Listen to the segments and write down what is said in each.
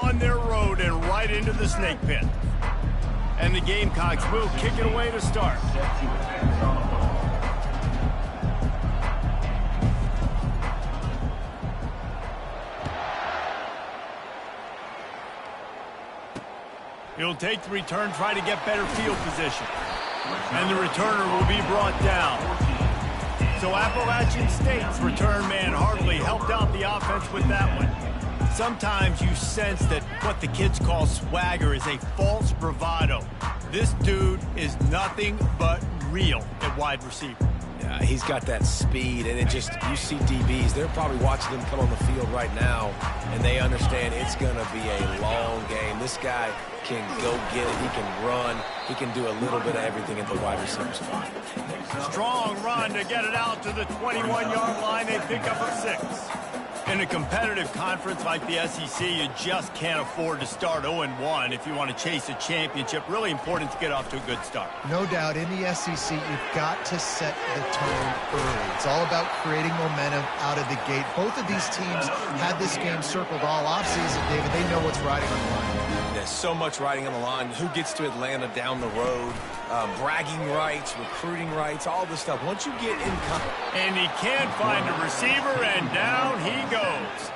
On their road and right into the snake pit. And the Gamecocks will kick it away to start. He'll take the return, try to get better field position. And the returner will be brought down. So Appalachian State's return man hardly helped out the offense with that one. Sometimes you sense that what the kids call swagger is a false bravado. This dude is nothing but real at wide receiver. Yeah, he's got that speed, and you see DBs, they're probably watching him come on the field right now, and they understand it's going to be a long game. This guy can go get it, he can run, he can do a little bit of everything at the wide receiver spot. Strong run to get it out to the 21-yard line. They pick up a 6. In a competitive conference like the SEC, you just can't afford to start 0-1 if you want to chase a championship. Really important to get off to a good start. No doubt, in the SEC, you've got to set the tone early. It's all about creating momentum out of the gate. Both of these teams had this game circled all offseason, David. They know what's riding on the line. There's so much riding on the line. Who gets to Atlanta down the road? Bragging rights, recruiting rights, all this stuff. Once you get in... And he can't find a receiver, and down he goes.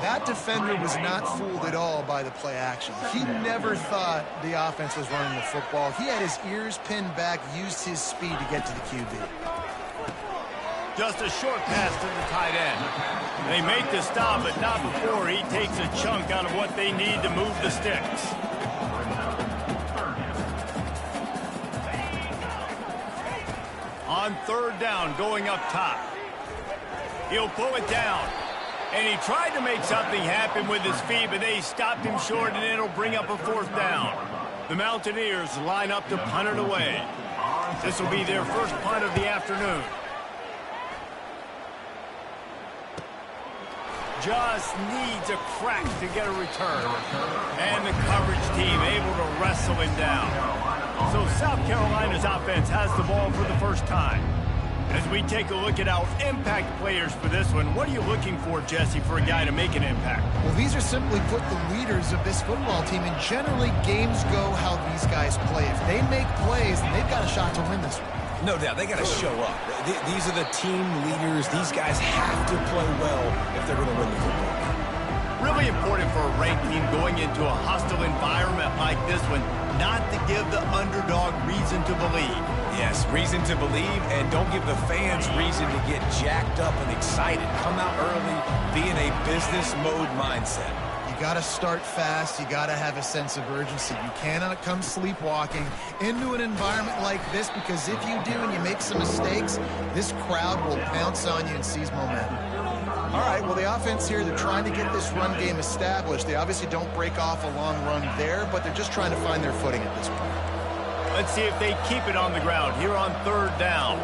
That defender was not fooled at all by the play action. He never thought the offense was running the football. He had his ears pinned back, used his speed to get to the QB. Just a short pass to the tight end. They make the stop, but not before he takes a chunk out of what they need to move the sticks. On third down, going up top. He'll pull it down. And he tried to make something happen with his feet, but they stopped him short, and it'll bring up a 4th down. The Mountaineers line up to punt it away. This will be their first punt of the afternoon. Just needs a crack to get a return. And the coverage team able to wrestle him down. So South Carolina's offense has the ball for the first time. As we take a look at our impact players for this one, what are you looking for, Jesse, for a guy to make an impact? Well, these are simply put the leaders of this football team, and generally games go how these guys play. If they make plays, then they've got a shot to win this one. No doubt, they got to show up. These are the team leaders. These guys have to play well if they're going to win the football game. Really important for a ranked team going into a hostile environment like this one, not to give the underdog reason to believe. Yes, reason to believe, and don't give the fans reason to get jacked up and excited. Come out early, be in a business mode mindset. You got to start fast. You got to have a sense of urgency. You cannot come sleepwalking into an environment like this, because if you do and you make some mistakes, this crowd will pounce on you and seize momentum. All right, well, the offense here, they're trying to get this run game established. They obviously don't break off a long run there, but they're just trying to find their footing at this point. Let's see if they keep it on the ground here on third down.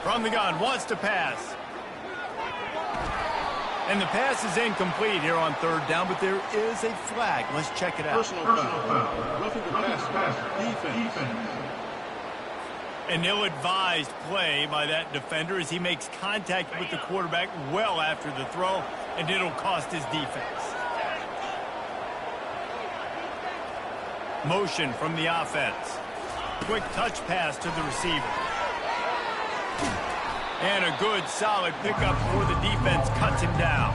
From the gun, wants to pass. And the pass is incomplete here on third down, but there is a flag. Let's check it out. Personal foul. Roughing the passer. Defense. An ill-advised play by that defender as he makes contact with the quarterback well after the throw, and it'll cost his defense. Motion from the offense. Quick touch pass to the receiver. And a good, solid pickup before the defense cuts him down.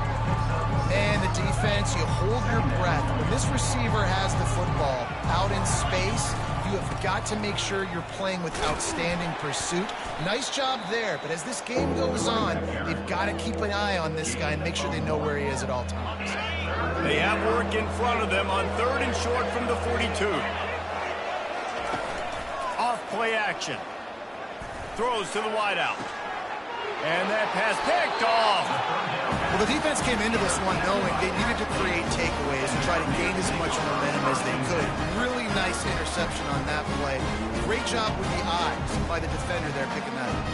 And the defense, you hold your breath. When this receiver has the football out in space, you have got to make sure you're playing with outstanding pursuit. Nice job there, but as this game goes on, they've got to keep an eye on this guy and make sure they know where he is at all times. They have work in front of them on third and short from the 42. Off play action. Throws to the wideout. And that pass picked off. Well, the defense came into this one knowing they needed to create takeaways and try to gain as much momentum as they could. Really nice interception on that play. Great job with the eyes by the defender there picking that up.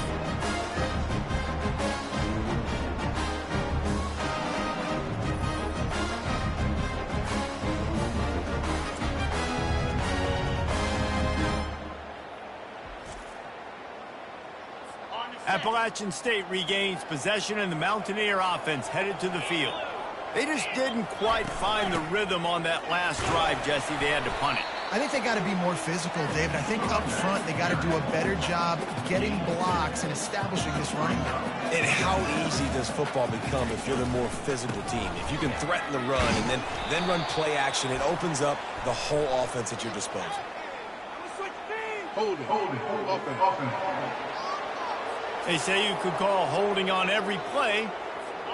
Appalachian State regains possession and the Mountaineer offense headed to the field. They just didn't quite find the rhythm on that last drive, Jesse. They had to punt it. I think they got to be more physical, David. I think up front they got to do a better job getting blocks and establishing this running game. And how easy does football become if you're the more physical team? If you can threaten the run and then run play action, it opens up the whole offense at your disposal. Hold it, offense. They say you could call holding on every play.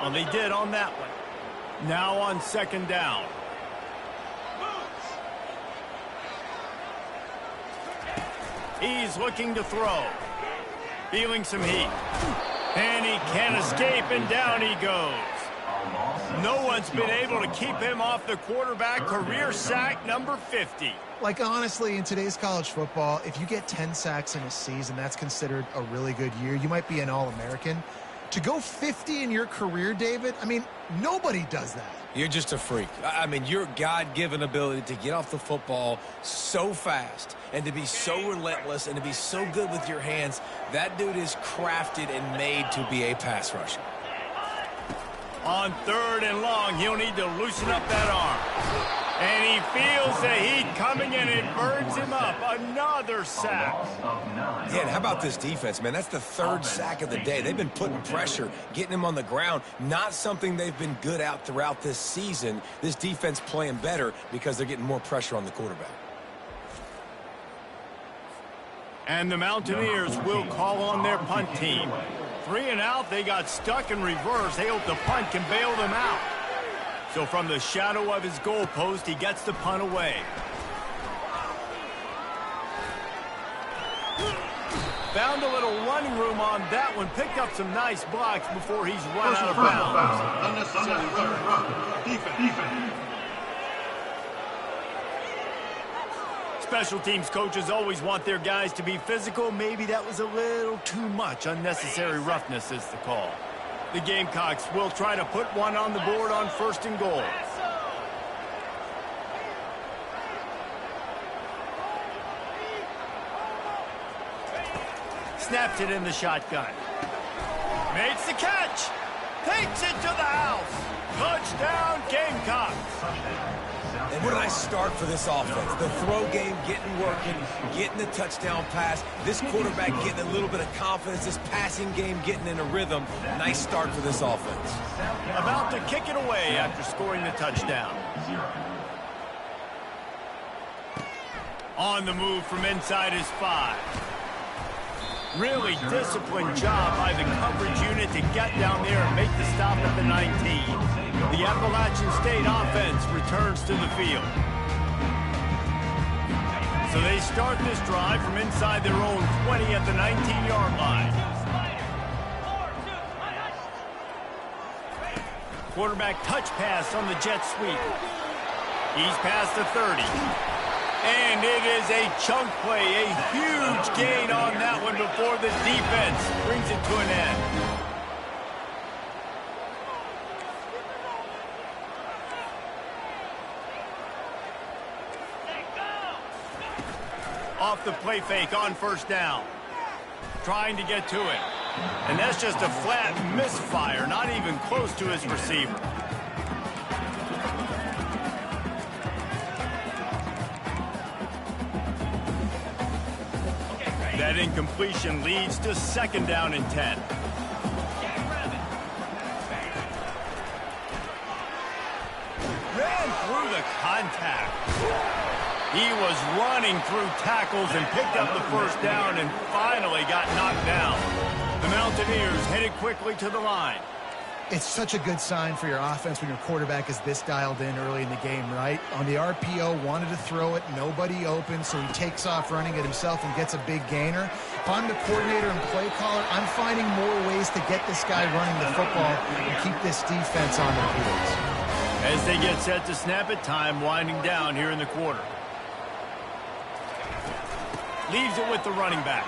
Well, they did on that one. Now on second down. He's looking to throw. Feeling some heat. And he can't escape, and down he goes. No one's been able to keep him off the quarterback. Career sack number 50. Like, honestly, in today's college football, if you get 10 sacks in a season, that's considered a really good year. You might be an All-American. To go 50 in your career, David, I mean, nobody does that. You're just a freak. I mean, your God-given ability to get off the football so fast and to be so relentless and to be so good with your hands, that dude is crafted and made to be a pass rusher. On third and long, he'll need to loosen up that arm. And he feels the heat coming, and it burns him up. Another sack. Yeah, and how about this defense, man? That's the third sack of the day. They've been putting pressure, getting him on the ground. Not something they've been good at throughout this season. This defense playing better because they're getting more pressure on the quarterback. And the Mountaineers will call on their punt team. 3 and out, they got stuck in reverse. They hope the punt can bail them out. So from the shadow of his goalpost, he gets the punt away. Found a little running room on that one. Picked up some nice blocks before he's run out of bounds. Unnecessary run. Defense. Special teams coaches always want their guys to be physical. Maybe that was a little too much. Unnecessary roughness is the call. The Gamecocks will try to put one on the board on first and goal. Snaps it in the shotgun. Makes the catch. Takes it to the house. Touchdown, Gamecocks. And what a nice start for this offense. The throw game getting working, getting the touchdown pass. This quarterback getting a little bit of confidence. This passing game getting in a rhythm. Nice start for this offense. About to kick it away after scoring the touchdown. On the move from inside his 5. Really disciplined job by the coverage unit to get down there and make the stop at the 19. The Appalachian State offense returns to the field. So they start this drive from inside their own 20 at the 19-yard line. Quarterback touch pass on the jet sweep. He's past the 30. And it is a chunk play, a huge gain on that one before the defense brings it to an end. Off the play fake on first down. Trying to get to it. And that's just a flat misfire, not even close to his receiver. That incompletion leads to second down and 10. Ran through the contact. He was running through tackles and picked up the first down and finally got knocked down. The Mountaineers headed quickly to the line. It's such a good sign for your offense when your quarterback is this dialed in early in the game, right? On the RPO, wanted to throw it, nobody open, so he takes off running it himself and gets a big gainer. If I'm the coordinator and play caller, I'm finding more ways to get this guy running the football and keep this defense on their heels. As they get set to snap it, time winding down here in the quarter. Leaves it with the running back.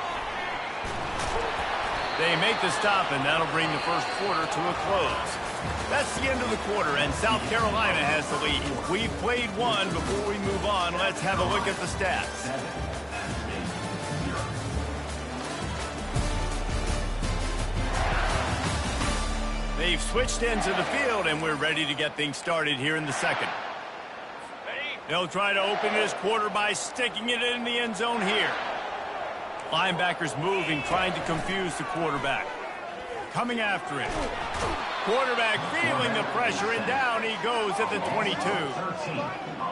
They make the stop, and that'll bring the first quarter to a close. That's the end of the quarter, and South Carolina has the lead. We've played one. Before we move on, let's have a look at the stats. They've switched ends of the field, and we're ready to get things started here in the second. They'll try to open this quarter by sticking it in the end zone here. Linebackers moving, trying to confuse the quarterback. Coming after it. Quarterback feeling the pressure, and down he goes at the 22.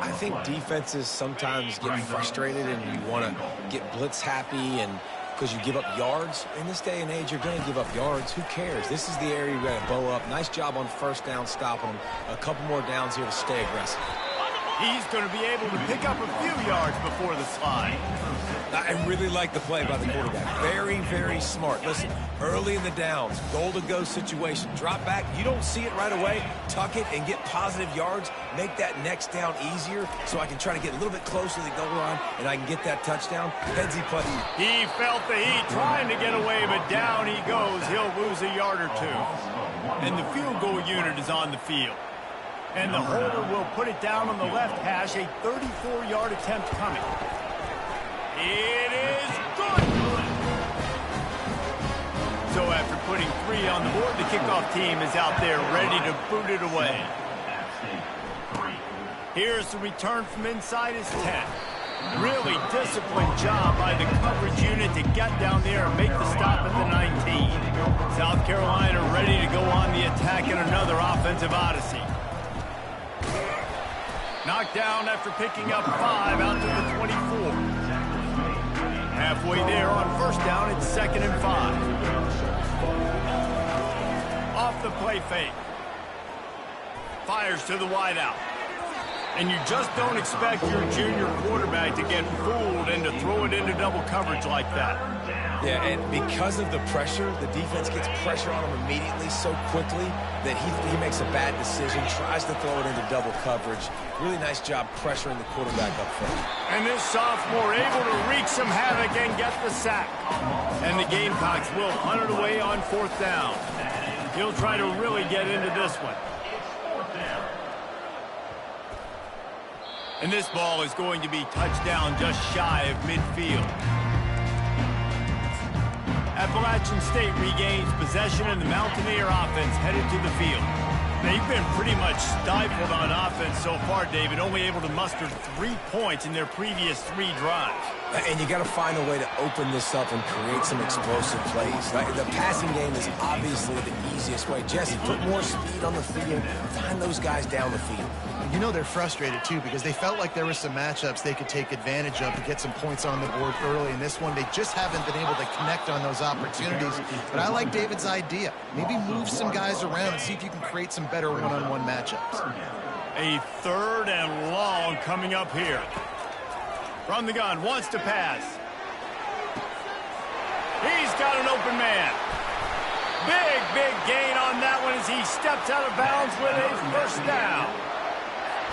I think defenses sometimes get frustrated and you want to get blitz happy and because you give up yards. In this day and age, you're going to give up yards. Who cares? This is the area you got to bow up. Nice job on first down stopping them. A couple more downs here to stay aggressive. He's going to be able to pick up a few yards before the slide. I really like the play by the quarterback. Very, very smart. Listen, early in the downs, goal-to-go situation. Drop back. You don't see it right away. Tuck it and get positive yards. Make that next down easier so I can try to get a little bit closer to the goal line and I can get that touchdown. Headsy play. He felt the heat trying to get away, but down he goes. He'll lose a yard or two. And the field goal unit is on the field. And the holder will put it down on the left hash, a 34-yard attempt coming. It is good. So after putting 3 on the board, the kickoff team is out there ready to boot it away. Here's the return from inside his 10. Really disciplined job by the coverage unit to get down there and make the stop at the 19. South Carolina ready to go on the attack in another offensive odyssey. Knocked down after picking up 5 out to the 24. Halfway there on first down, it's 2nd and 5. Off the play fake. Fires to the wideout. And you just don't expect your junior quarterback to get fooled and to throw it into double coverage like that. Yeah, and because of the pressure, the defense gets pressure on him immediately so quickly that he makes a bad decision, tries to throw it into double coverage. Really nice job pressuring the quarterback up front. And this sophomore able to wreak some havoc and get the sack. And the Gamecocks will hunt it away on 4th down. He'll try to really get into this one. And this ball is going to be touchdown just shy of midfield. Appalachian State regains possession and the Mountaineer offense headed to the field. They've been pretty much stifled on offense so far, David, only able to muster 3 points in their previous 3 drives. And you got to find a way to open this up and create some explosive plays. The passing game is obviously the easiest way. Jesse, put more speed on the field. Find those guys down the field. You know they're frustrated, too, because they felt like there were some matchups they could take advantage of to get some points on the board early. In this one, they just haven't been able to connect on those opportunities. But I like David's idea. Maybe move some guys around and see if you can create some better one-on-one matchups. A 3rd and long coming up here. From the gun, wants to pass. He's got an open man. Big gain on that one as he steps out of bounds with a first down.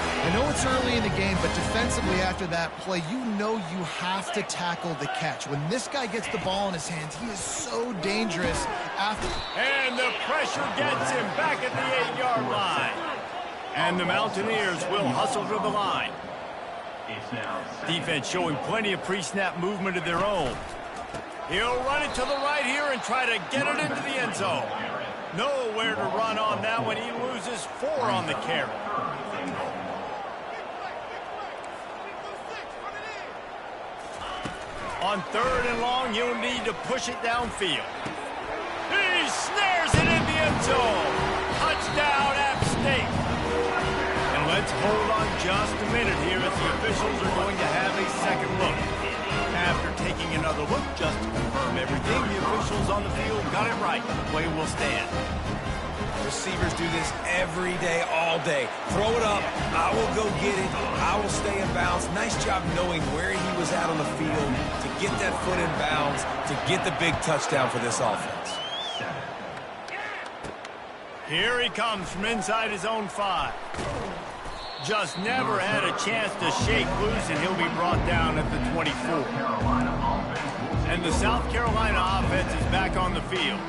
I know it's early in the game, but defensively after that play, you know you have to tackle the catch. When this guy gets the ball in his hands, he is so dangerous after. And the pressure gets him back at the 8-yard line. And the Mountaineers will hustle to the line. Defense showing plenty of pre-snap movement of their own. He'll run it to the right here and try to get it into the end zone. Nowhere to run on that one. He loses 4 on the carry. On 3rd and long, he'll need to push it downfield. He snares it in the end zone. Touchdown, App State. And let's hold on just a minute here as the officials are going to have a second look. After taking another look just to confirm everything, the officials on the field got it right. Play will stand. Receivers do this every day, all day. Throw it up. I will go get it. I will stay in bounds. Nice job knowing where he was at on the field to get that foot in bounds, to get the big touchdown for this offense. Here he comes from inside his own 5. Just never had a chance to shake loose, and he'll be brought down at the 24. And the South Carolina offense is back on the field.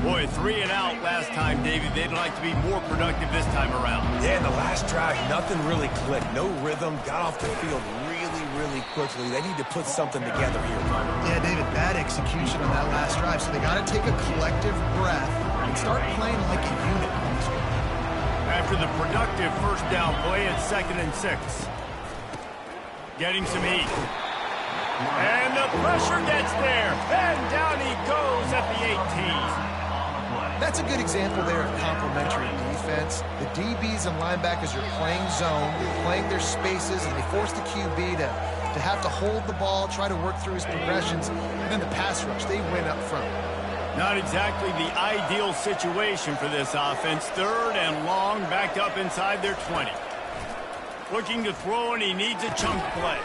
Boy, 3 and out last time, David. They'd like to be more productive this time around. Yeah, in the last drive, nothing really clicked. No rhythm. Got off the field really really quickly. They need to put something together here. Yeah, David, bad execution on that last drive, so they got to take a collective breath and start playing like a unit on this one. After the productive first down play at 2nd and 6. Getting some heat. And the pressure gets there. And down he goes at the 18. That's a good example there of complementary defense. The DBs and linebackers are playing zone, playing their spaces, and they force the QB to have to hold the ball, try to work through his progressions, and then the pass rush, they win up front. Not exactly the ideal situation for this offense. 3rd and long, backed up inside their 20. Looking to throw, and he needs a chunk play.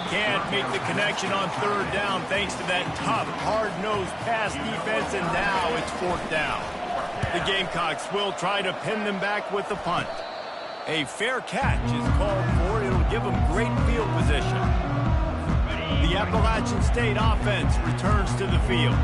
Can't make the connection on 3rd down thanks to that tough, hard-nosed pass defense, and now it's 4th down. The Gamecocks will try to pin them back with the punt. A fair catch is called for. It'll give them great field position. The Appalachian State offense returns to the field.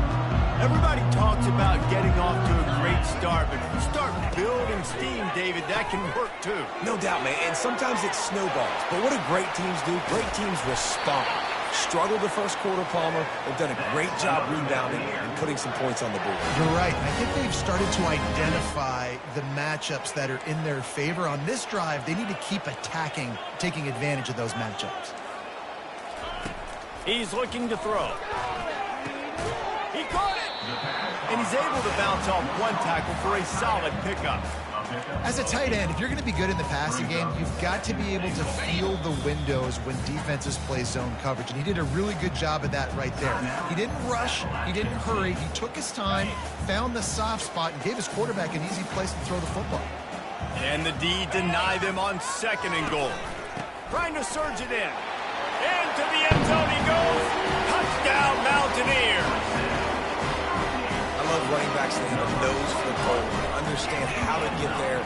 Everybody talks about getting off to a great start, but if you start building steam, David, that can work too. No doubt, man, and sometimes it snowballs. But what do great teams do? Great teams respond. Struggled the first quarter, Palmer. They've done a great job rebounding and putting some points on the board. You're right. I think they've started to identify the matchups that are in their favor. On this drive, they need to keep attacking, taking advantage of those matchups. He's looking to throw. He caught it! And he's able to bounce off one tackle for a solid pickup. As a tight end, if you're going to be good in the passing game, you've got to be able to feel the windows when defenses play zone coverage. And he did a really good job of that right there. He didn't rush. He didn't hurry. He took his time, found the soft spot, and gave his quarterback an easy place to throw the football. And the D deny them on 2nd and goal. Trying to surge it in. Into the end zone he goes. Touchdown, Mountaineers. I love running backs that have a nose for the goal. They understand how to get there,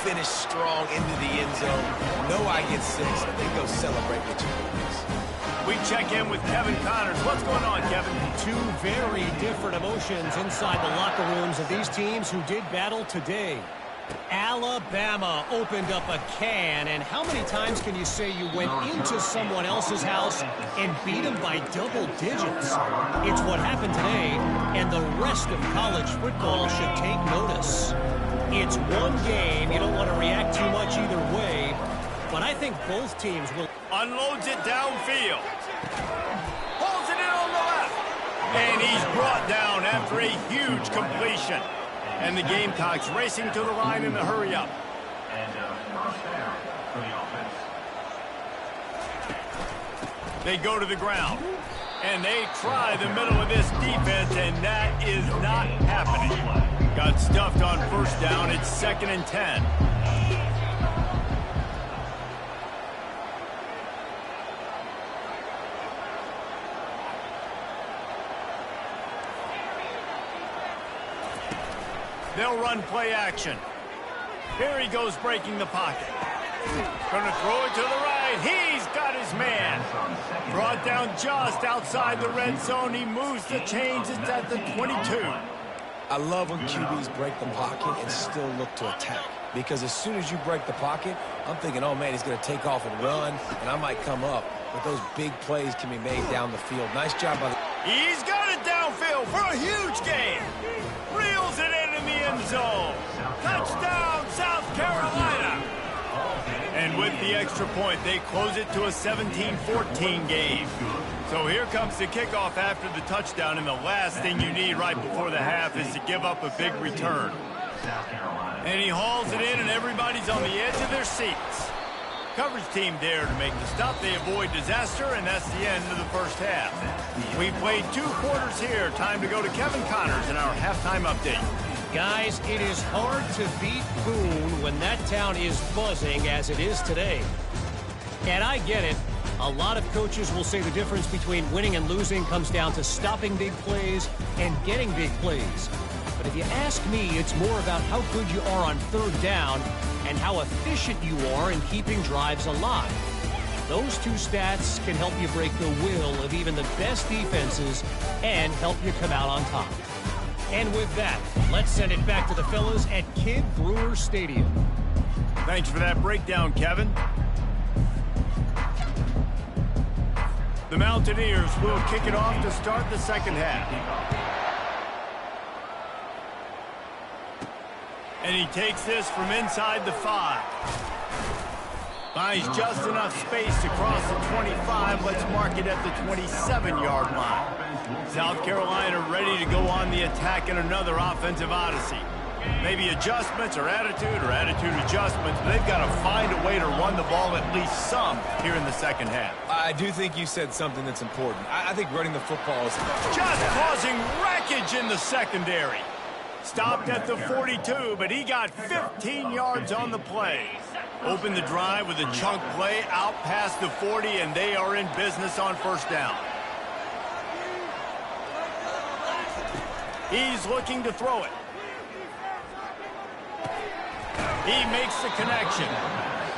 finish strong into the end zone. Know I get 6, and then go celebrate with you. We check in with Kevin Connors. What's going on, Kevin? 2 very different emotions inside the locker rooms of these teams who did battle today. Alabama opened up a can, and how many times can you say you went into someone else's house and beat them by double digits? It's what happened today, and the rest of college football should take notice. It's one game. You don't want to react too much either way, but I think both teams will. Unloads it downfield. Pulls it in on the left. And he's brought down after a huge completion. And the Gamecocks racing to the line in the hurry-up. They go to the ground. And they try the middle of this defense, and that is not happening. Got stuffed on 1st down. It's 2nd and 10. They'll run play action. Here he goes breaking the pocket. Gonna throw it to the right. He's got his man. Brought down just outside the red zone. He moves the chains. It's at the 22. I love when QBs break the pocket and still look to attack. Because as soon as you break the pocket, I'm thinking, oh, man, he's going to take off and run, and I might come up. But those big plays can be made down the field. Nice job by the... He's got it downfield for a huge gain. Reels it in the end zone. Touchdown, South Carolina. And with the extra point, they close it to a 17-14 game. So here comes the kickoff after the touchdown, and the last thing you need right before the half is to give up a big return. And he hauls it in, and everybody's on the edge of their seats. Coverage team there to make the stop. They avoid disaster, and that's the end of the first half. We played 2 quarters here. Time to go to Kevin Connors in our halftime update. Guys, it is hard to beat Boone when that town is buzzing as it is today. And I get it. A lot of coaches will say the difference between winning and losing comes down to stopping big plays and getting big plays. But if you ask me, it's more about how good you are on 3rd down and how efficient you are in keeping drives alive. Those 2 stats can help you break the will of even the best defenses and help you come out on top. And with that, let's send it back to the fellas at Kidd Brewer Stadium. Thanks for that breakdown, Kevin. The Mountaineers will kick it off to start the second half. And he takes this from inside the 5. Finds just enough space to cross the 25. Let's mark it at the 27-yard line. South Carolina ready to go on the attack in another offensive odyssey. Maybe adjustments or attitude adjustments, but they've got to find a way to run the ball at least some here in the second half. I do think you said something that's important. I think running the football is just causing wreckage in the secondary. Stopped at the 42, but he got 15 yards on the play. Opened the drive with a chunk play out past the 40, and they are in business on first down. He's looking to throw it. He makes the connection.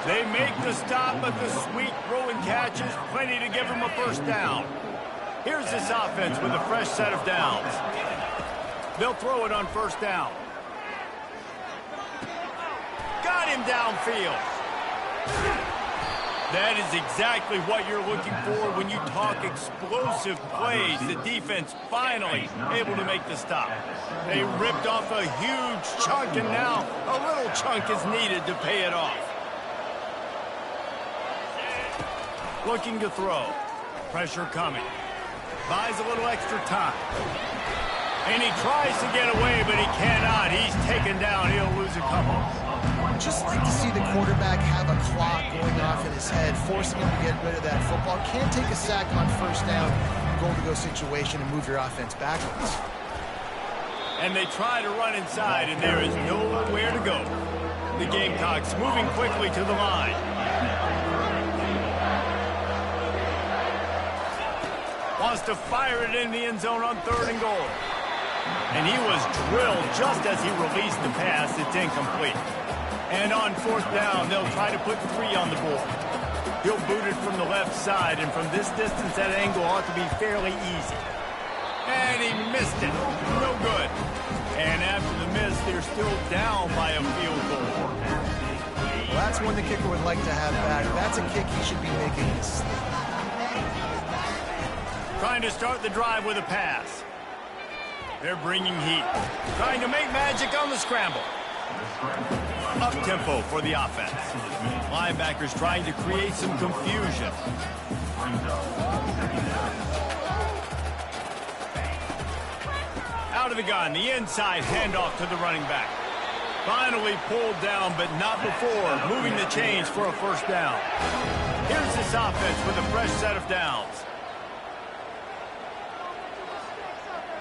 They make the stop, but the sweet throw and catch is plenty to give him a first down. Here's this offense with a fresh set of downs. They'll throw it on first down. Got him downfield. That is exactly what you're looking for when you talk explosive plays. The defense finally able to make the stop. They ripped off a huge chunk, and now a little chunk is needed to pay it off. Looking to throw. Pressure coming. Buys a little extra time. And he tries to get away, but he cannot. He's taken down. He'll lose a couple. Just like to see the quarterback have a clock going off in his head, forcing him to get rid of that football. Can't take a sack on first down, goal-to-go situation, and move your offense backwards. And they try to run inside, and there is nowhere to go. The Gamecocks moving quickly to the line. Wants to fire it in the end zone on 3rd and goal. And he was drilled just as he released the pass. It's incomplete. And on 4th down, they'll try to put 3 on the board. He'll boot it from the left side, and from this distance, that angle ought to be fairly easy. And he missed it. No good. And after the miss, they're still down by a field goal. Well, that's one the kicker would like to have back. That's a kick he should be making in his sleep. Trying to start the drive with a pass. They're bringing heat. Trying to make magic on the scramble. Up-tempo for the offense. Linebackers trying to create some confusion. Out of the gun, the inside handoff to the running back. Finally pulled down, but not before moving the chains for a first down. Here's this offense with a fresh set of downs.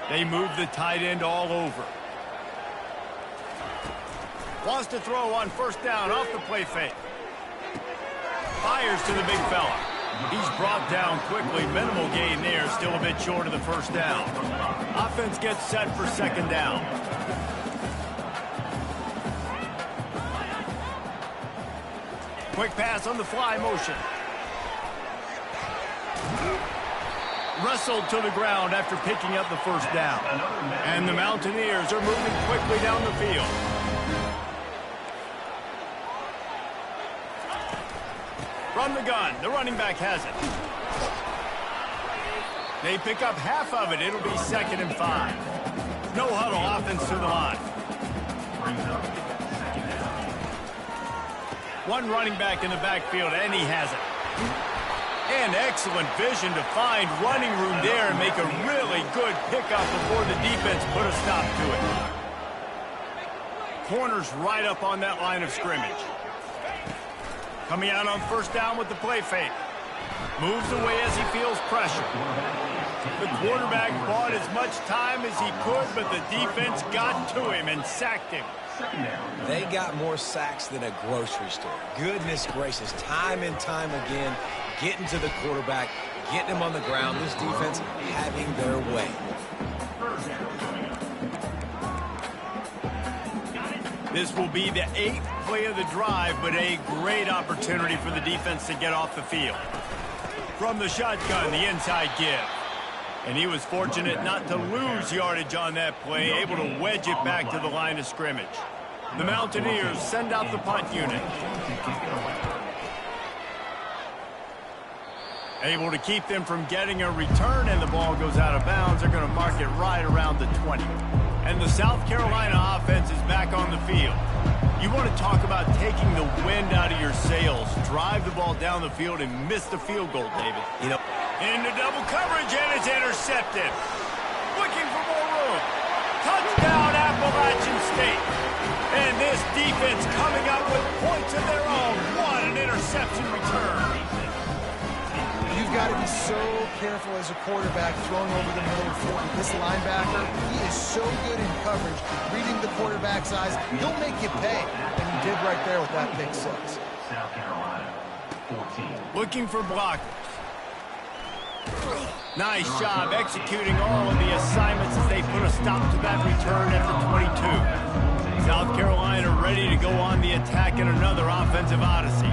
They move the tight end all over. Wants to throw on first down off the play fake. Fires to the big fella. He's brought down quickly. Minimal gain there. Still a bit short of the first down. Offense gets set for second down. Quick pass on the fly motion. Wrestled to the ground after picking up the first down. And the Mountaineers are moving quickly down the field. From the gun, the running back has it. They pick up half of it. It'll be 2nd and 5. No huddle offense to the line. One running back in the backfield, and he has it. And excellent vision to find running room there and make a really good pickup before the defense put a stop to it. Corners right up on that line of scrimmage. Coming out on first down with the play fake. Moves away as he feels pressure. The quarterback bought as much time as he could, but the defense got to him and sacked him. They got more sacks than a grocery store. Goodness gracious, time and time again, getting to the quarterback, getting him on the ground. This defense having their way. This will be the 8th play of the drive, but a great opportunity for the defense to get off the field. From the shotgun, the inside give. And he was fortunate not to lose yardage on that play, able to wedge it back to the line of scrimmage. The Mountaineers send out the punt unit. Able to keep them from getting a return, and the ball goes out of bounds. They're going to mark it right around the 20. And the South Carolina offense is back on the field. You want to talk about taking the wind out of your sails. Drive the ball down the field and miss the field goal, David. You know, into double coverage, and it's intercepted. Looking for more room. Touchdown, Appalachian State. And this defense coming up with points of their own. What an interception return. You've got to be so careful as a quarterback throwing over the middle of the field with this linebacker. He is so good in coverage, reading the quarterback's eyes. He'll make you pay, and he did right there with that pick six. South Carolina, 14. Looking for blockers. Nice job executing all of the assignments as they put a stop to that return at the 22. South Carolina ready to go on the attack in another offensive odyssey.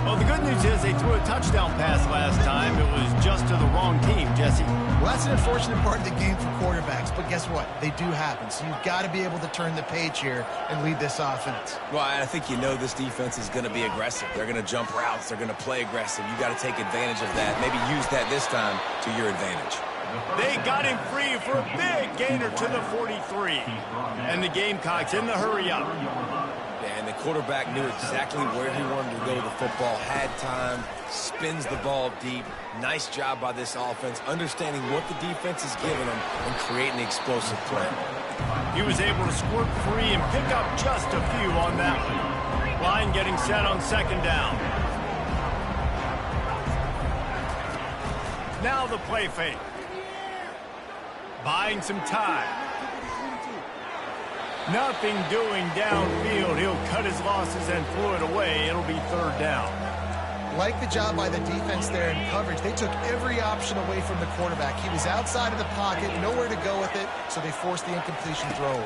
Well, the good news is they threw a touchdown pass last time. It was just to the wrong team, Jesse. Well, that's an unfortunate part of the game for quarterbacks, but guess what? They do happen, so you've got to be able to turn the page here and lead this offense. well, I think you know this defense is going to be aggressive. They're going to jump routes. They're going to play aggressive. You got to take advantage of that. Maybe use that this time to your advantage. They got him free for a big gainer to the 43. And the Gamecocks in the hurry-up. And the quarterback knew exactly where he wanted to go with the football, had time, spins the ball deep. Nice job by this offense, understanding what the defense is giving them and creating the explosive play. He was able to squirt free and pick up just a few on that one. Line getting set on second down. Now the play fake. Buying some time. Nothing doing downfield. He'll cut his losses and throw it away. It'll be third down. Like the job by the defense there in coverage. They took every option away from the quarterback. He was outside of the pocket, nowhere to go with it, so they forced the incompletion throw.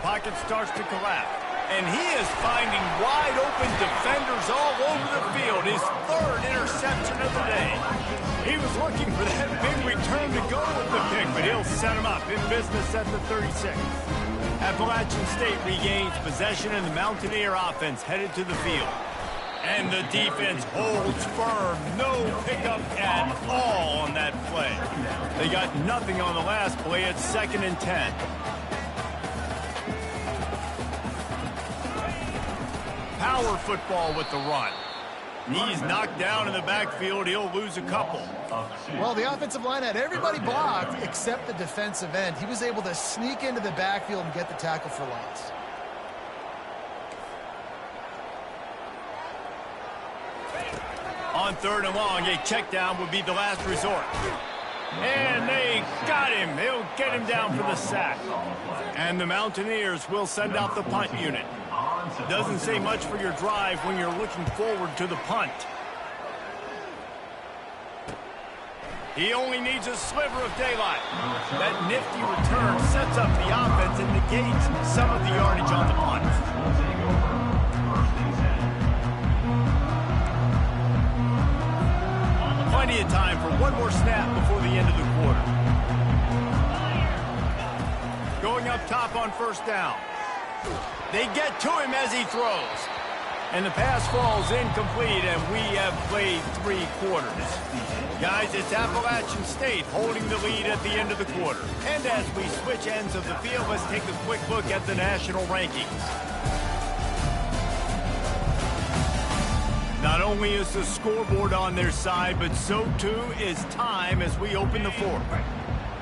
Pocket starts to collapse. And he is finding wide open defenders all over the field. His third interception of the day. He was looking for that big return to go with the pick, but he'll set him up in business at the 36. Appalachian State regains possession, and the Mountaineer offense headed to the field. And the defense holds firm. No pickup at all on that play. They got nothing on the last play. It's 2nd and 10. Power football with the run. He's knocked down in the backfield. He'll lose a couple. Well, the offensive line had everybody blocked except the defensive end. He was able to sneak into the backfield and get the tackle for loss. On 3rd and long, a check down would be the last resort. And they got him. They'll get him down for the sack. And the Mountaineers will send out the punt unit. Doesn't say much for your drive when you're looking forward to the punt. He only needs a sliver of daylight. That nifty return sets up the offense and negates some of the yardage on the punt. Plenty of time for one more snap before the end of the quarter. Going up top on 1st down. They get to him as he throws. And the pass falls incomplete, and we have played 3 quarters. Guys, it's Appalachian State holding the lead at the end of the quarter. And as we switch ends of the field, let's take a quick look at the national rankings. Not only is the scoreboard on their side, but so too is time as we open the 4th.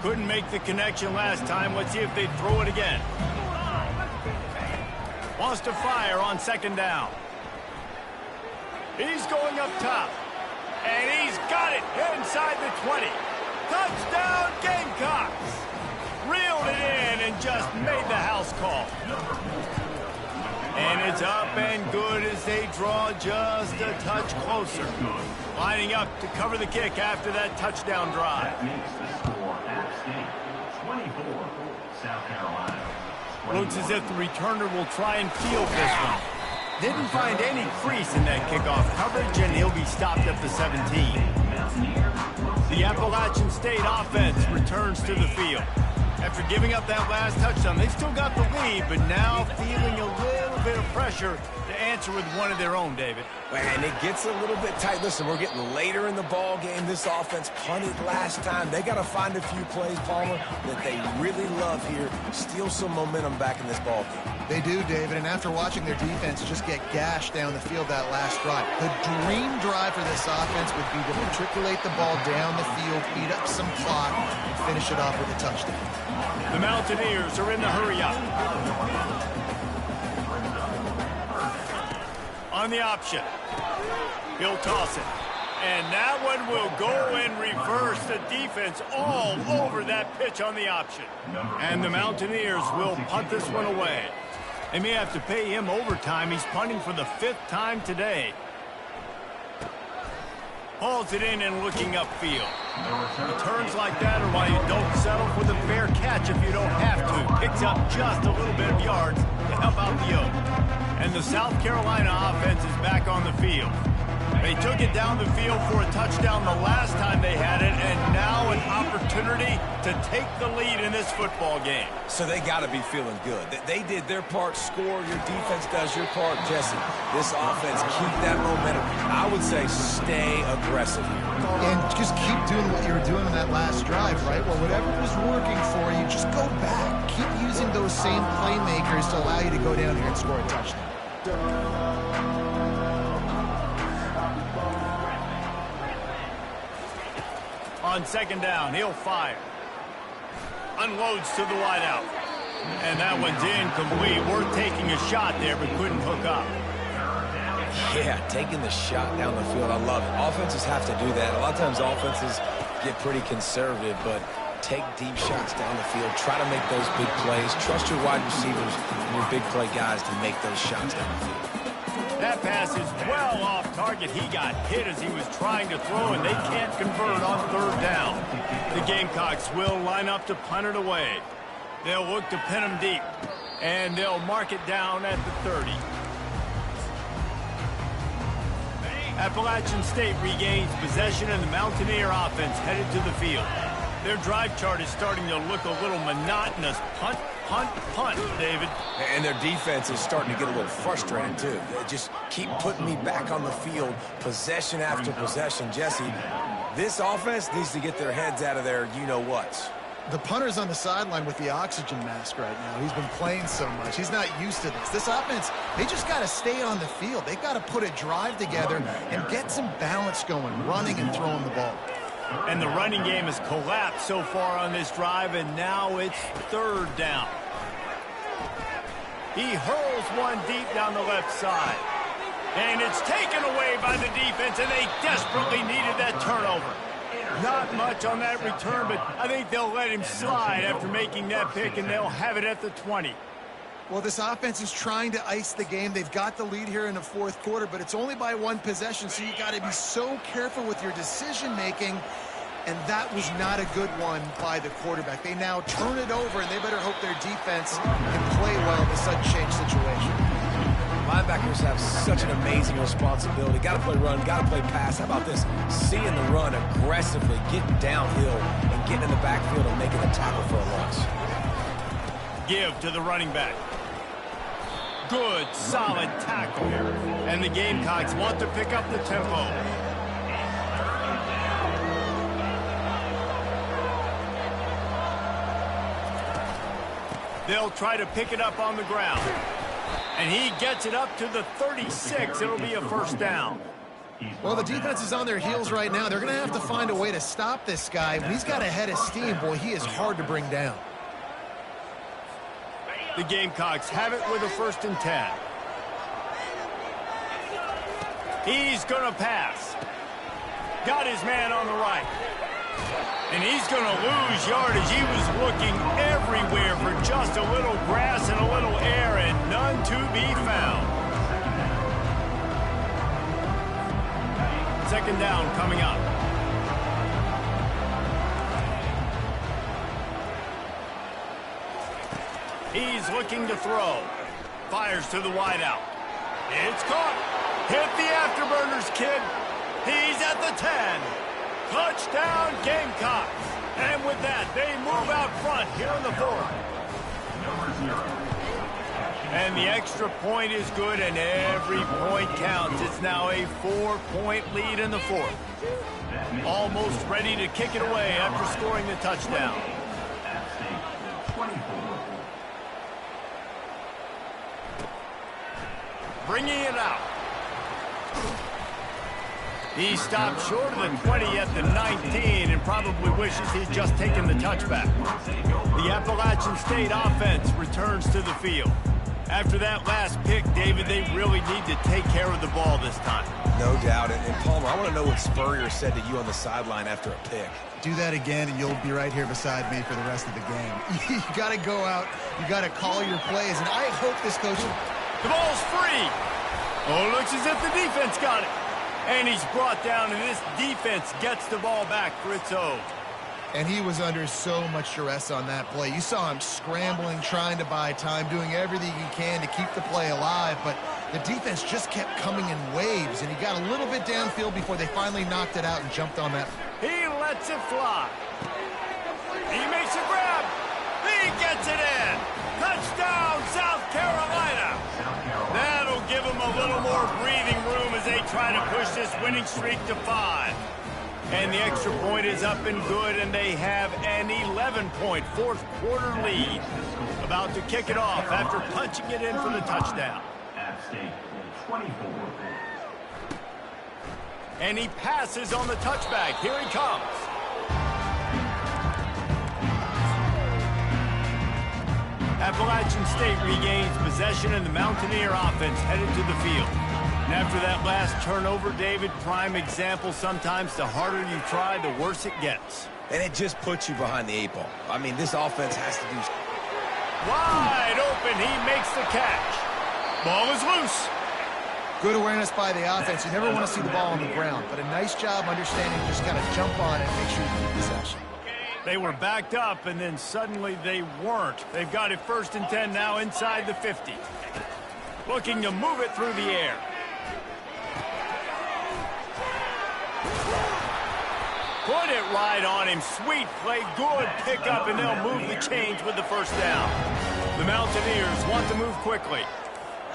Couldn't make the connection last time. Let's see if they throw it again. Wants to fire on 2nd down. He's going up top. And he's got it inside the 20. Touchdown, Gamecocks! Reeled it in and just made the house call. And it's up and good as they draw just a touch closer. Lining up to cover the kick after that touchdown drive. Looks as if the returner will try and field this one. Didn't find any crease in that kickoff coverage, and he'll be stopped at the 17. The Appalachian State offense returns to the field. After giving up that last touchdown, they've still got the lead, but now feeling a little bit of pressure to answer with one of their own, David. And it gets a little bit tight. Listen, we're getting later in the ball game. This offense punted last time. They got to find a few plays, Palmer, that they really love here. Steal some momentum back in this ball game. They do, David, and after watching their defense just get gashed down the field that last drive, the dream drive for this offense would be to matriculate the ball down the field, eat up some clock, and finish it off with a touchdown. The Mountaineers are in the hurry up. On the option. He'll toss it. And that one will go in reverse. The defense all over that pitch on the option. And the Mountaineers will punt this one away. They may have to pay him overtime. He's punting for the 5th time today. Hauls it in and looking upfield. Returns like that are why you don't settle for the fair catch if you don't have to. Picks up just a little bit of yards to help out the Oak. And the South Carolina offense is back on the field. They took it down the field for a touchdown the last time they had it, and now an opportunity to take the lead in this football game. So they got to be feeling good. They did their part, score. Your defense does your part, Jesse. This offense, keep that momentum. I would say stay aggressive here. And just keep doing what you were doing in that last drive, right? Well, whatever was working for you, just go back. Keep using those same playmakers to allow you to go down here and score a touchdown. On 2nd down, he'll fire. Unloads to the wideout. And that one's incomplete. Worth taking a shot there, but couldn't hook up. Yeah, taking the shot down the field, I love it. Offenses have to do that. A lot of times offenses get pretty conservative, but take deep shots down the field. Try to make those big plays. Trust your wide receivers and your big play guys to make those shots down the field. That pass is well off target. He got hit as he was trying to throw, and they can't convert on 3rd down. The Gamecocks will line up to punt it away. They'll look to pin him deep, and they'll mark it down at the 30. Appalachian State regains possession, and the Mountaineer offense headed to the field. Their drive chart is starting to look a little monotonous. Punt, punt, punt, David. And their defense is starting to get a little frustrated, too. They just keep putting me back on the field, possession after possession. Jesse, this offense needs to get their heads out of their you-know-whats. The punter's on the sideline with the oxygen mask right now. He's been playing so much. He's not used to this. This offense, they just got to stay on the field. They've got to put a drive together and get some balance going, running and throwing the ball. And the running game has collapsed so far on this drive, and now it's 3rd down. He hurls one deep down the left side. And it's taken away by the defense, and they desperately needed that turnover. Not much on that return, but I think they'll let him slide after making that pick, and they'll have it at the 20. Well, this offense is trying to ice the game. They've got the lead here in the 4th quarter, but it's only by 1 possession, so you got to be so careful with your decision-making, and that was not a good one by the quarterback. They now turn it over, and they better hope their defense can play well in a sudden change situation. Linebackers have such an amazing responsibility. Got to play run, got to play pass. How about this? Seeing the run aggressively, getting downhill, and getting in the backfield and making a tackle for a loss. Give to the running back. Good, solid tackle. And the Gamecocks want to pick up the tempo. They'll try to pick it up on the ground. And he gets it up to the 36. It'll be a 1st down. Well, the defense is on their heels right now. They're going to have to find a way to stop this guy. When he's got a head of steam, boy, he is hard to bring down. The Gamecocks have it with a 1st and 10. He's going to pass. Got his man on the right. And he's going to lose yardage. He was looking everywhere for just a little grass and a little air, and none to be found. 2nd down coming up. He's looking to throw. Fires to the wideout. It's caught. Hit the afterburners, kid. He's at the 10. Touchdown, Gamecocks. And with that, they move out front here in the fourth. Number 0. And the extra point is good, and every point counts. It's now a 4-point lead in the fourth. Almost ready to kick it away after scoring the touchdown. App State 24. Bringing it out. He stopped short of the 20 at the 19 and probably wishes he'd just taken the touchback. The Appalachian State offense returns to the field. After that last pick, David, they really need to take care of the ball this time. No doubt. And Palmer, I want to know what Spurrier said to you on the sideline after a pick. Do that again, and you'll be right here beside me for the rest of the game. You got to go out. You got to call your plays, and I hope this coach... The ball's free. Oh, looks as if the defense got it. And he's brought down, and this defense gets the ball back for its own. And he was under so much duress on that play. You saw him scrambling, trying to buy time, doing everything he can to keep the play alive, but the defense just kept coming in waves, and he got a little bit downfield before they finally knocked it out and jumped on that. He lets it fly. He makes a grab. He gets it in. Touchdown, South Carolina. That'll give him a little more breathing room as they try to push this winning streak to 5. And the extra point is up and good, and they have an 11-point fourth-quarter lead. About to kick it off after punching it in for the touchdown. App State 24. And he passes on the touchback. Here he comes. Appalachian State regains possession, and the Mountaineer offense headed to the field. And after that last turnover, David, prime example, sometimes the harder you try, the worse it gets. And it just puts you behind the 8 ball. I mean, this offense has to do... Wide open, he makes the catch. Ball is loose. Good awareness by the offense. You never want to see the ball on the ground, but a nice job understanding just kind of jump on it and make sure you keep possession. They were backed up, and then suddenly they weren't. They've got it 1st and 10 now inside the 50. Looking to move it through the air. Put it right on him. Sweet play, good pickup, and they'll move the chains with the first down. The Mountaineers want to move quickly.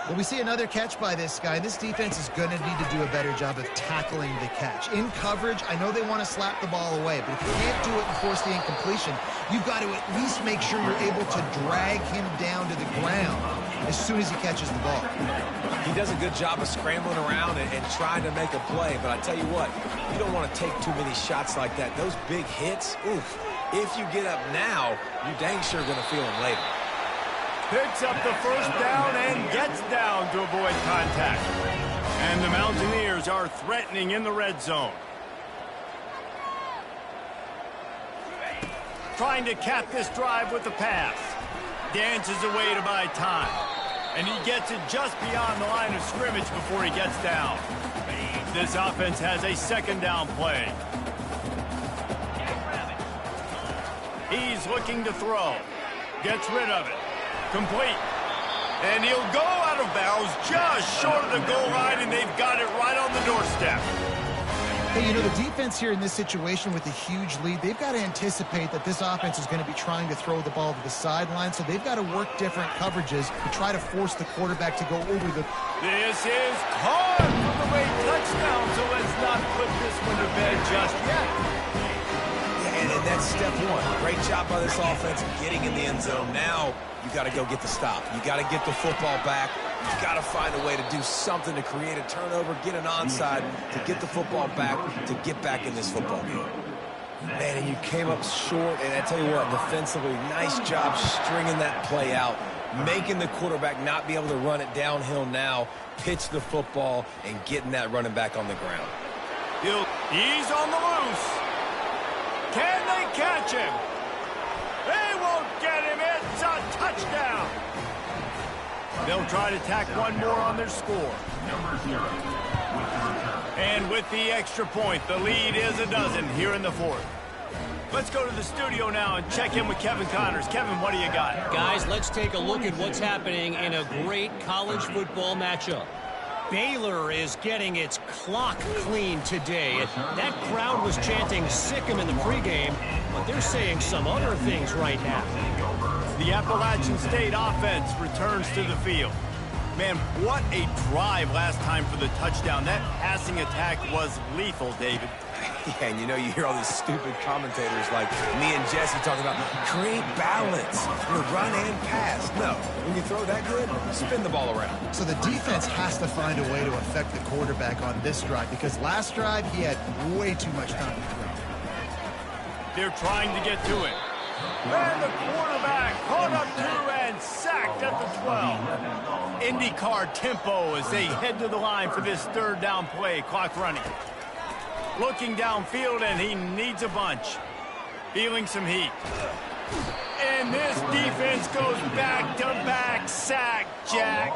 Well, we see another catch by this guy. This defense is going to need to do a better job of tackling the catch. In coverage, I know they want to slap the ball away, but if you can't do it and force the incompletion, you've got to at least make sure you're able to drag him down to the ground as soon as he catches the ball. He does a good job of scrambling around and trying to make a play, but I tell you what, you don't want to take too many shots like that. Those big hits, oof, if you get up now, you're dang sure going to feel them later. Picks up the first down and gets down to avoid contact. And the Mountaineers are threatening in the red zone. Trying to cap this drive with the pass. Dances away to buy time. And he gets it just beyond the line of scrimmage before he gets down. This offense has a 2nd down play. He's looking to throw. Gets rid of it. Complete. And he'll go out of bounds just short of the goal line, and they've got it right on the doorstep. Hey, you know, the defense here in this situation with a huge lead, they've got to anticipate that this offense is going to be trying to throw the ball to the sideline, so they've got to work different coverages to try to force the quarterback to go over the... This is caught for the late touchdown, so let's not put this one to bed just yet. And that's step 1. Great job by this offense getting in the end zone. Now you got to go get the stop. You got to get the football back. You've got to find a way to do something to create a turnover, get an onside, to get the football back, to get back in this football game. Man, and you came up short, and I tell you what, defensively, nice job stringing that play out, making the quarterback not be able to run it downhill now, pitch the football, and getting that running back on the ground. He's on the loose. Can they catch him? They won't get him. It's a touchdown. They'll try to tack one more on their score. Number 0. And with the extra point, the lead is a dozen here in the 4th. Let's go to the studio now and check in with Kevin Connors. Kevin, what do you got? Guys, let's take a look at what's happening in a great college football matchup. Baylor is getting its clock cleaned today. That crowd was chanting "sick 'em" in the pregame, but they're saying some other things right now. The Appalachian State offense returns to the field. Man, what a drive last time for the touchdown. That passing attack was lethal, David. Yeah, and you know, you hear all these stupid commentators like me and Jesse talking about create balance, run and pass. No, when you throw that good, spin the ball around. So the defense has to find a way to affect the quarterback on this drive, because last drive he had way too much time to throw. They're trying to get to it. And the quarterback caught up to and sacked at the 12. IndyCar tempo as they head to the line for this third down play. Clock running. Looking downfield, and he needs a bunch. Feeling some heat. And this defense goes back-to-back sack, Jack.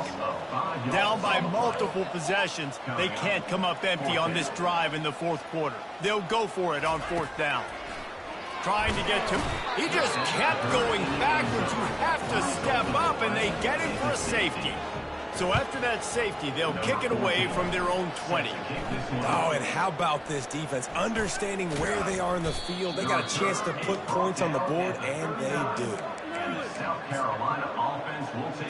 Down by multiple possessions. They can't come up empty on this drive in the fourth quarter. They'll go for it on fourth down. Trying to get to. He just kept going backwards. You have to step up, and they get him for a safety. So after that safety, they'll kick it away from their own 20. Oh, and how about this defense? Understanding where they are in the field. They got a chance to put points on the board, and they do.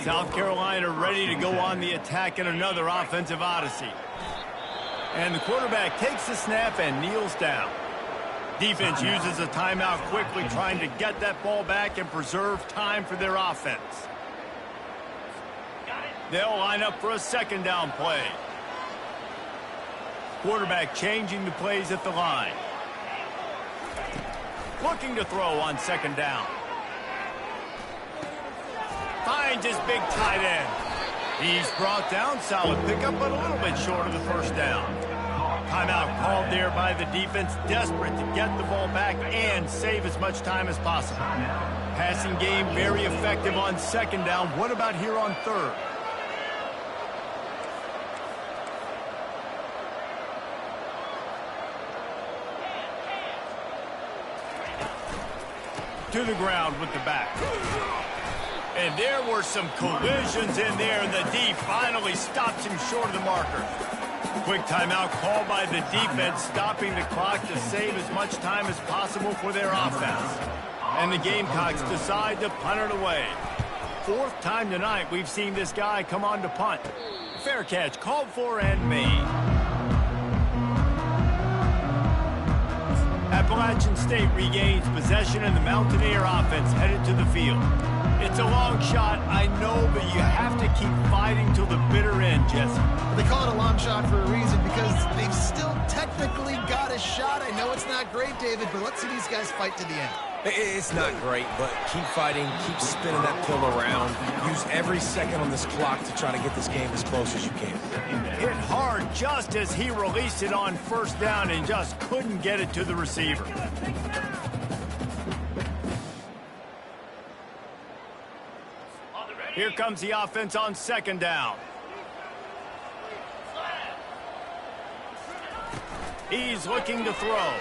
South Carolina ready to go on the attack in another offensive odyssey. And the quarterback takes the snap and kneels down. Defense uses a timeout quickly, trying to get that ball back and preserve time for their offense. They'll line up for a second down play. Quarterback changing the plays at the line. Looking to throw on second down. Finds his big tight end. He's brought down. Solid pickup, but a little bit short of the first down. Timeout called there by the defense, desperate to get the ball back and save as much time as possible. Passing game very effective on second down. What about here on third? To the ground with the back. And there were some collisions in there, and the D finally stops him short of the marker. Quick timeout called by the defense, stopping the clock to save as much time as possible for their offense. And the Gamecocks decide to punt it away. Fourth time tonight we've seen this guy come on to punt. Fair catch called for and made. Appalachian State regains possession, and the Mountaineer offense headed to the field. It's a long shot, I know, but you have to keep fighting till the bitter end, Jesse. They call it a long shot for a reason, because they've still technically got a shot. I know it's not great, David, but let's see these guys fight to the end. It's not great, but keep fighting, keep spinning that pill around. Use every second on this clock to try to get this game as close as you can. Hit hard just as he released it on first down and just couldn't get it to the receiver. Here comes the offense on second down. He's looking to throw.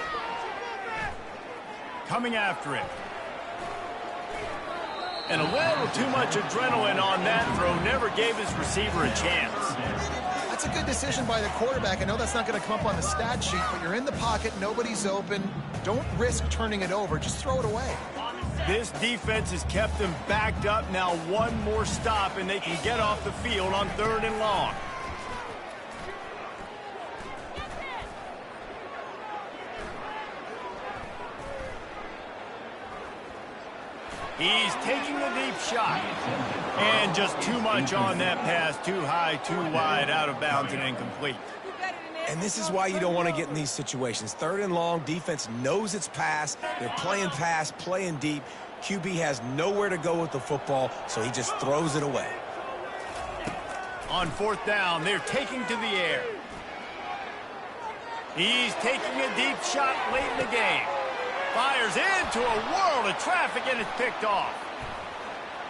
Coming after it. And a little too much adrenaline on that throw. Never gave his receiver a chance. That's a good decision by the quarterback. I know that's not going to come up on the stat sheet, but you're in the pocket, nobody's open. Don't risk turning it over. Just throw it away. This defense has kept them backed up. Now one more stop, and they can get off the field on third and long. He's taking the deep shot. And just too much on that pass. Too high, too wide, out of bounds, and incomplete. And this is why you don't want to get in these situations. Third and long, defense knows it's pass. They're playing pass, playing deep. QB has nowhere to go with the football, so he just throws it away. On fourth down, they're taking to the air. He's taking a deep shot late in the game. Fires into a world of traffic, and it's picked off.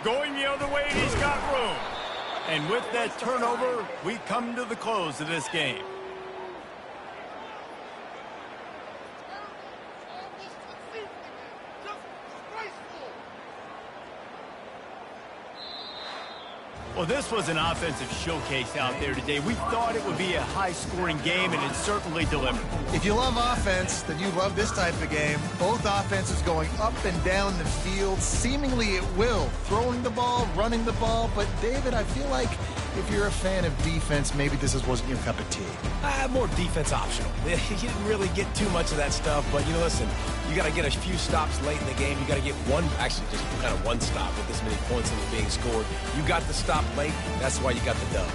Going the other way, and he's got room. And with that turnover, we come to the close of this game. Well, this was an offensive showcase out there today. We thought it would be a high-scoring game, and it certainly delivered. If you love offense, then you love this type of game. Both offenses going up and down the field, seemingly at will. Throwing the ball, running the ball. But, David, I feel like if you're a fan of defense, maybe this wasn't your cup of tea. More defense optional. You didn't really get too much of that stuff, but, listen, you got to get a few stops late in the game. You got to get just kind of one stop with this many points that were being scored. You got the stop late. That's why you got the dub.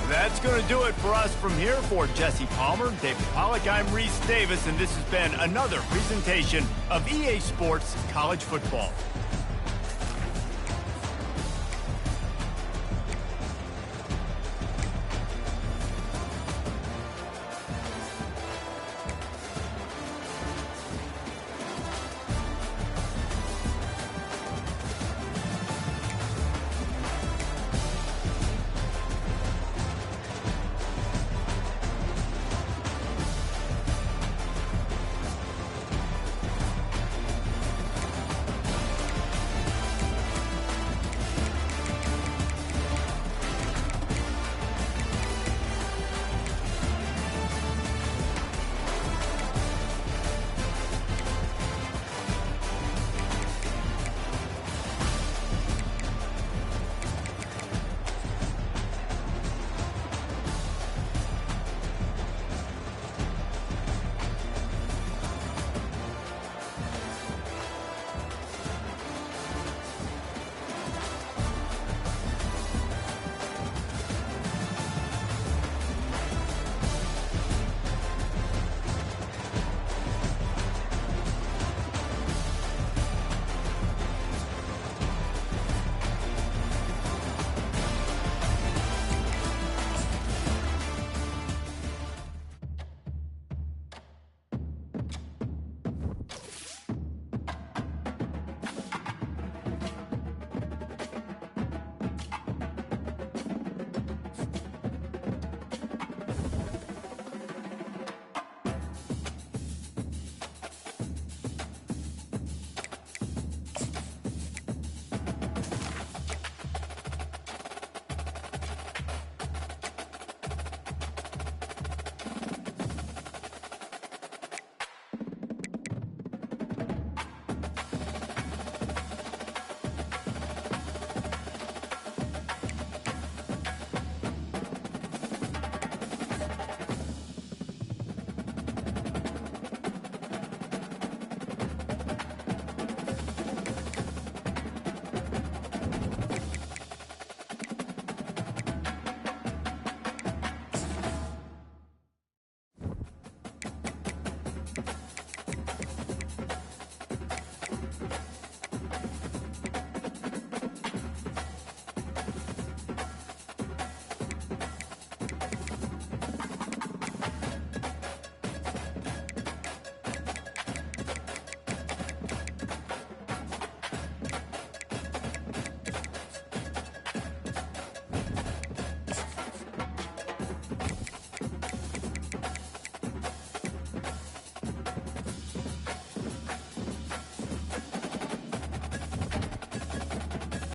That's going to do it for us from here. For Jesse Palmer, David Pollack, I'm Reese Davis, and this has been another presentation of EA Sports College Football.